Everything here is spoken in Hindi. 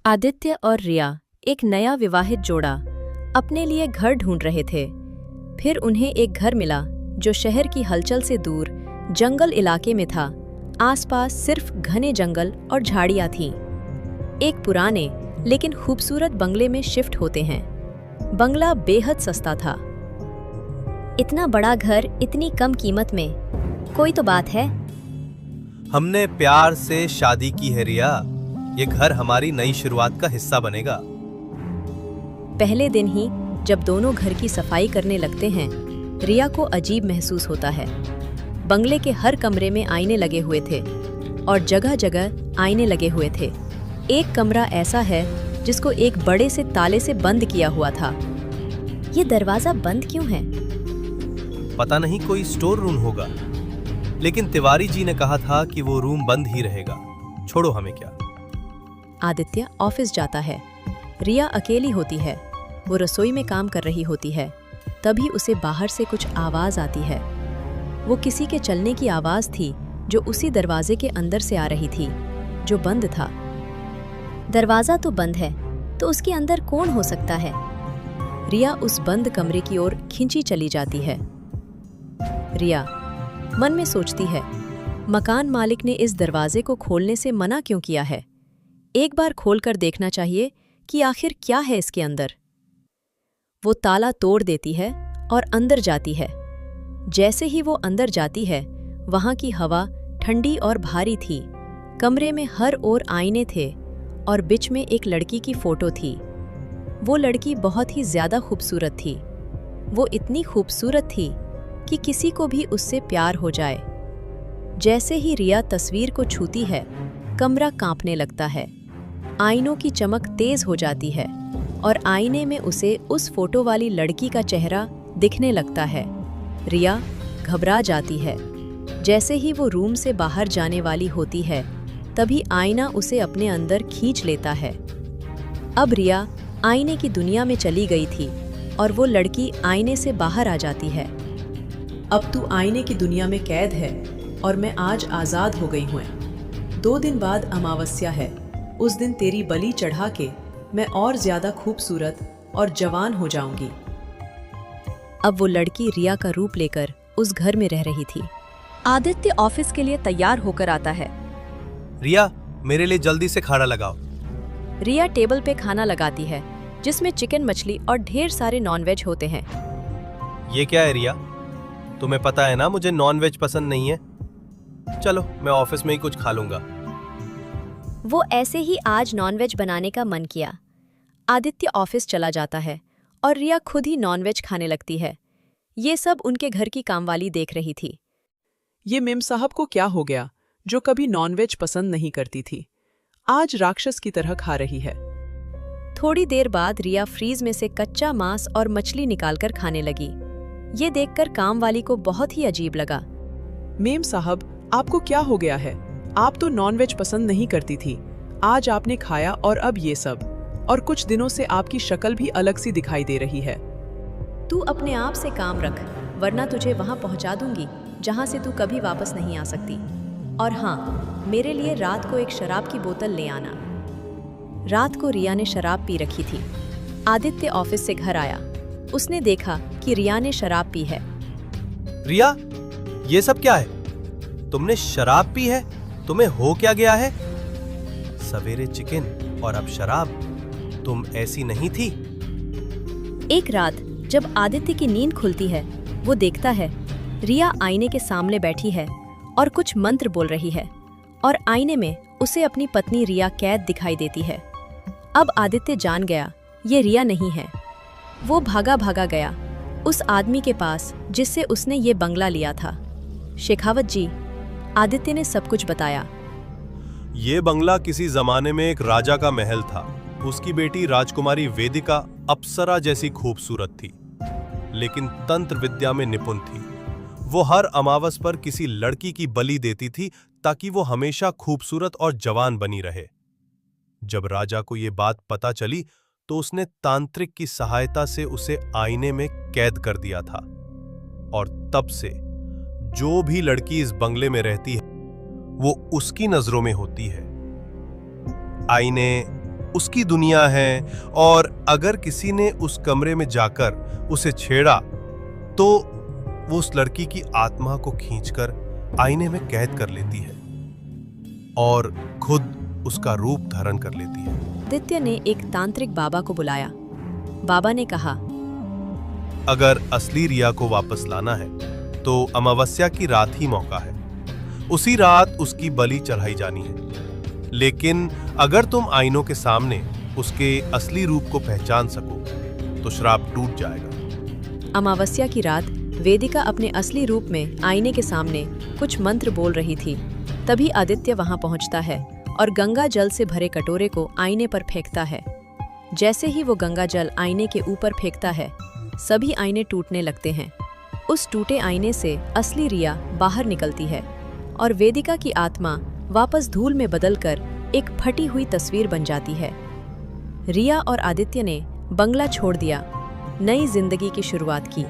आदित्य और रिया, एक नया विवाहित जोड़ा, अपने लिए घर ढूंढ रहे थे। फिर उन्हें एक घर मिला जो शहर की हलचल से दूर जंगल इलाके में था। आसपास सिर्फ घने जंगल और झाड़ियां थीं। एक पुराने लेकिन खूबसूरत बंगले में शिफ्ट होते हैं। बंगला बेहद सस्ता था। इतना बड़ा घर इतनी कम कीमत में, कोई तो बात है। हमने प्यार से शादी की है रिया। ये घर हमारी नई शुरुआत का हिस्सा बनेगा। पहले दिन ही जब दोनों घर की सफाई करने लगते हैं, रिया को अजीब महसूस होता है। बंगले के हर कमरे में आईने लगे हुए थे और जगह जगह आईने लगे हुए थे। एक कमरा ऐसा है जिसको एक बड़े से ताले से बंद किया हुआ था। ये दरवाजा बंद क्यों है? पता नहीं, कोई स्टोर रूम होगा। लेकिन तिवारी जी ने कहा था कि वो रूम बंद ही रहेगा। छोड़ो, हमें क्या। आदित्य ऑफिस जाता है। रिया अकेली होती है। वो रसोई में काम कर रही होती है। तभी उसे बाहर से कुछ आवाज आती है। वो किसी के चलने की आवाज थी जो उसी दरवाजे के अंदर से आ रही थी, जो बंद था। दरवाजा तो बंद है, तो उसके अंदर कौन हो सकता है? रिया उस बंद कमरे की ओर खिंची चली जाती है। रिया मन में सोचती है, मकान मालिक ने इस दरवाजे को खोलने से मना क्यों किया है? एक बार खोलकर देखना चाहिए कि आखिर क्या है इसके अंदर। वो ताला तोड़ देती है और अंदर जाती है। जैसे ही वो अंदर जाती है, वहां की हवा ठंडी और भारी थी। कमरे में हर ओर आईने थे और बीच में एक लड़की की फोटो थी। वो लड़की बहुत ही ज्यादा खूबसूरत थी। वो इतनी खूबसूरत थी कि किसी को भी उससे प्यार हो जाए। जैसे ही रिया तस्वीर को छूती है, कमरा कांपने लगता है। आईनों की चमक तेज हो जाती है और आईने में उसे उस फोटो वाली लड़की का चेहरा दिखने लगता है। रिया घबरा जाती है। जैसे ही वो रूम से बाहर जाने वाली होती है, तभी आईना उसे अपने अंदर खींच लेता है। अब रिया आईने की दुनिया में चली गई थी और वो लड़की आईने से बाहर आ जाती है। अब तू आईने की दुनिया में कैद है और मैं आज आज़ाद हो गई हूँ। 2 दिन बाद अमावस्या है। उस दिन तेरी बलि चढ़ा के मैं और ज्यादा खूबसूरत और जवान हो जाऊंगी। अब वो लड़की रिया का रूप लेकर उस घर में रह रही थी। आदित्य ऑफिस के लिए तैयार होकर आता है। रिया, मेरे लिए जल्दी से खाना लगाओ। रिया टेबल पे खाना लगाती है, जिसमें चिकन, मछली और ढेर सारे नॉनवेज होते हैं। ये क्या है रिया? तुम्हें पता है ना मुझे नॉनवेज पसंद नहीं है। चलो, मैं ऑफिस में ही कुछ खा लूंगा। वो ऐसे ही आज नॉनवेज बनाने का मन किया। आदित्य ऑफिस चला जाता है और रिया खुद ही नॉनवेज खाने लगती है। ये सब उनके घर की कामवाली देख रही थी। ये मेम साहब को क्या हो गया, जो कभी नॉनवेज पसंद नहीं करती थी, आज राक्षस की तरह खा रही है। थोड़ी देर बाद रिया फ्रीज में से कच्चा मांस और मछली निकालकर खाने लगी। ये देखकर कामवाली को बहुत ही अजीब लगा। मेम साहब, आपको क्या हो गया है? आप तो नॉनवेज पसंद नहीं करती थी, आज आपने खाया और अब ये सब। और कुछ दिनों से आपकी शक्ल भी अलग सी दिखाई दे रही है। तू अपने आप से काम रख, वरना तुझे वहां पहुंचा दूंगी जहां से तू कभी वापस नहीं आ सकती। और हाँ, मेरे लिए रात को एक शराब की बोतल ले आना। रात को रिया ने शराब पी रखी थी। आदित्य ऑफिस से घर आया। उसने देखा कि रिया ने शराब पी है। रिया, ये सब क्या है? तुमने शराब पी है? तुम्हें हो क्या गया है? सवेरे चिकन और अब शराब। तुम ऐसी नहीं थी। एक रात जब आदित्य की नींद खुलती है, वो देखता है रिया आईने के सामने बैठी है और कुछ मंत्र बोल रही है, और आईने में उसे अपनी पत्नी रिया कैद दिखाई देती है। अब आदित्य जान गया ये रिया नहीं है। वो भागा भागा गया उस आदमी के पास जिससे उसने ये बंगला लिया था। शेखावत जी, आदित्य ने सब कुछ बताया। ये बंगला किसी जमाने में एक राजा का महल था। उसकी बेटी राजकुमारी वेदिका अप्सरा जैसी खूबसूरत थी, लेकिन तंत्र विद्या में निपुण थी। वो हर अमावस पर किसी लड़की की बलि देती थी ताकि वो हमेशा खूबसूरत और जवान बनी रहे। जब राजा को ये बात पता चली तो उसने तांत्रिक की सहायता से उसे आईने में कैद कर दिया था, और तब से जो भी लड़की इस बंगले में रहती है वो उसकी नजरों में होती है। आईने, उसकी दुनिया है, और अगर किसी ने उस कमरे में जाकर उसे छेड़ा तो वो उस लड़की की आत्मा को खींचकर आईने में कैद कर लेती है और खुद उसका रूप धारण कर लेती है। आदित्य ने एक तांत्रिक बाबा को बुलाया। बाबा ने कहा, अगर असली रिया को वापस लाना है तो अमावस्या की रात ही मौका है। उसी रात उसकी बलि चढ़ाई जानी है। लेकिन अगर तुम आईनों के सामने उसके असली रूप को पहचान सको तो श्राप टूट जाएगा। अमावस्या की रात वेदिका अपने असली रूप में आईने के सामने कुछ मंत्र बोल रही थी। तभी आदित्य वहां पहुंचता है और गंगा जल से भरे कटोरे को आईने पर फेंकता है। जैसे ही वो गंगा जल आईने के ऊपर फेंकता है, सभी आईने टूटने लगते हैं। उस टूटे आईने से असली रिया बाहर निकलती है और वेदिका की आत्मा वापस धूल में बदलकर एक फटी हुई तस्वीर बन जाती है। रिया और आदित्य ने बंगला छोड़ दिया, नई जिंदगी की शुरुआत की।